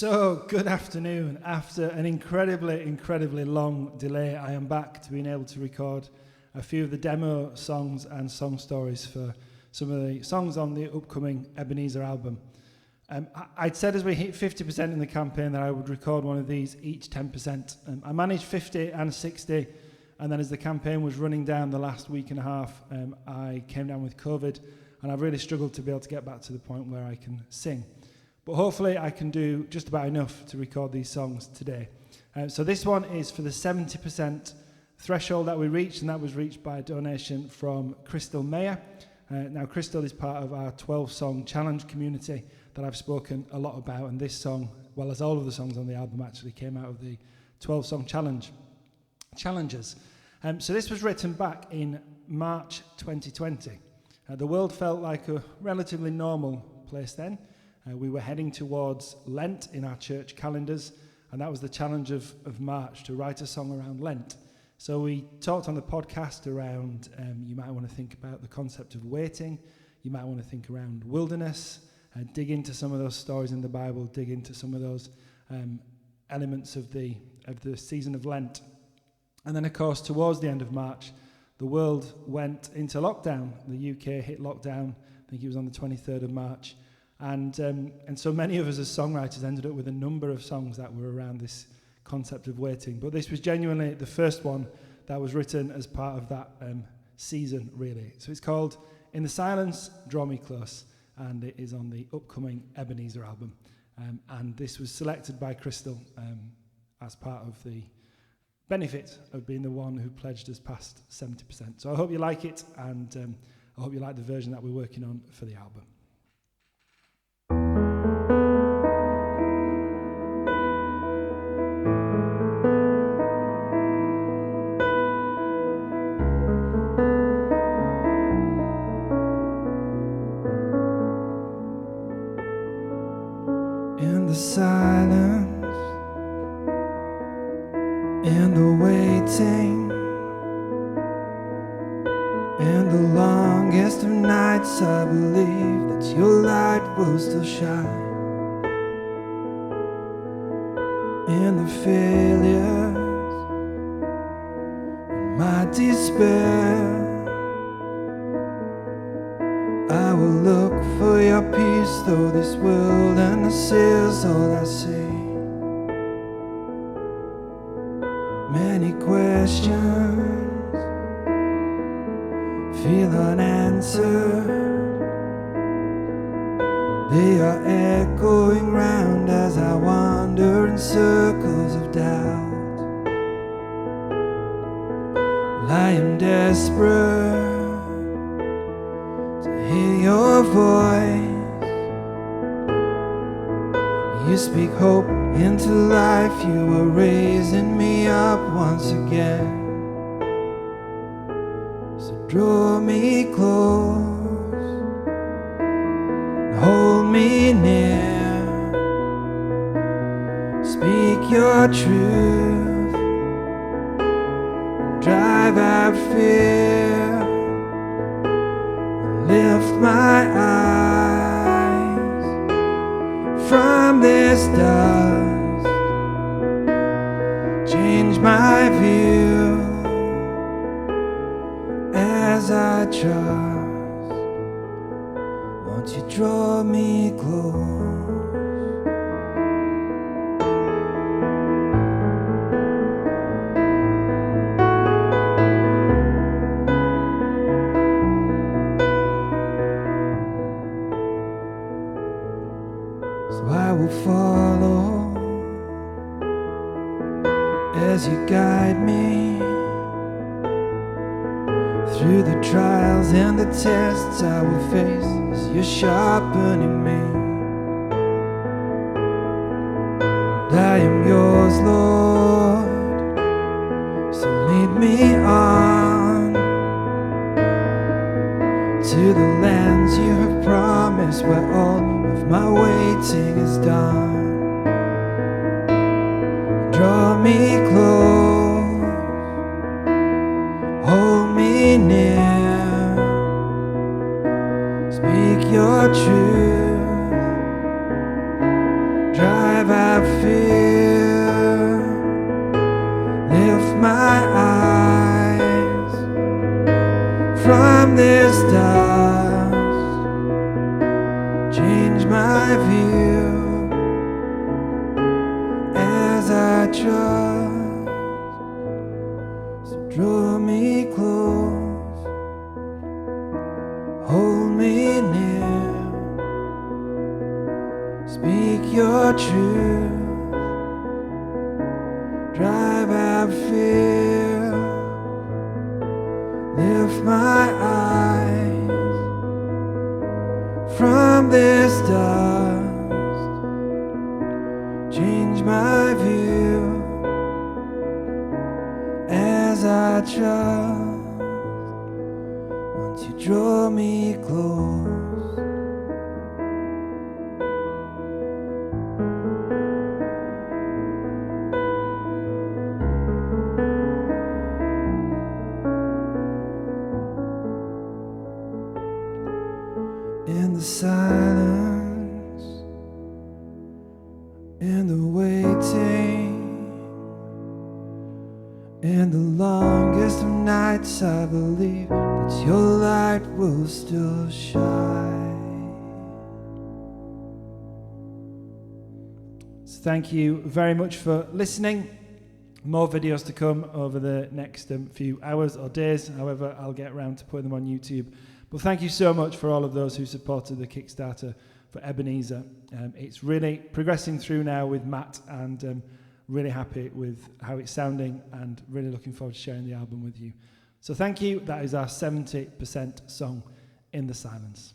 So, good afternoon. After an incredibly long delay, I am back to being able to record a few of the demo songs and song stories for some of the songs on the upcoming Ebenezer album. I'd said as we hit 50% in the campaign that I would record one of these each 10%. I managed 50 and 60, and then as the campaign was running down the last week and a half, I came down with COVID, and I've really struggled to be able to get back to the point where I can sing. But hopefully I can do just about enough to record these songs today. So this one is for the 70% threshold that we reached, and that was reached by a donation from Christel Meyer. Now Christel is part of our 12-song challenge community that I've spoken a lot about, and this song, well as all of the songs on the album, actually came out of the 12-song challenges. So this was written back in March 2020. The world felt like a relatively normal place then. We were heading towards Lent in our church calendars, and that was the challenge of March, to write a song around Lent. So we talked on the podcast around, you might want to think about the concept of waiting, you might want to think around wilderness, dig into some of those stories in the Bible, dig into some of those elements of the season of Lent. And then, of course, towards the end of March, the world went into lockdown. The UK hit lockdown, I think it was on the 23rd of March. And so many of us as songwriters ended up with a number of songs that were around this concept of waiting. But this was genuinely the first one that was written as part of that season, really. So it's called In the Silence, Draw Me Close, and it is on the upcoming Ebenezer album. And this was selected by Christel as part of the benefit of being the one who pledged us past 70%. So I hope you like it, and I hope you like the version that we're working on for the album. In the silence, in the waiting, in the longest of nights, I believe that your light will still shine. In the failures, in my despair, I will look for your peace, though this wilderness is all I see. Many questions feel unanswered. They are echoing round as I wander in circles of doubt. Well, I am desperate hear your voice. You speak hope into life. You are raising me up once again. So draw me close and hold me near. Speak your truth and drive out fear. Lift my eyes from this dust, change my view as I trust. Won't you draw me close? I will follow as you guide me through the trials and the tests I will face as you're sharpening me. And I am yours, Lord, so lead me on to the lands you have promised, where all of my waiting is done. Draw me close, hold me near, speak your truth, drive out hold me near, speak your truth, drive out fear, lift my eyes from this dust, change my view as I trust. Once you draw me close, in the silence, in the waiting, in the longest of nights, I believe that your light will still shine. So thank you very much for listening. More videos to come over the next few hours or days. However, I'll get around to putting them on YouTube. But thank you so much for all of those who supported the Kickstarter for Ebenezer. It's really progressing through now with Matt, and really happy with how it's sounding and really looking forward to sharing the album with you. So thank you. That is our 70% song, In the Silence.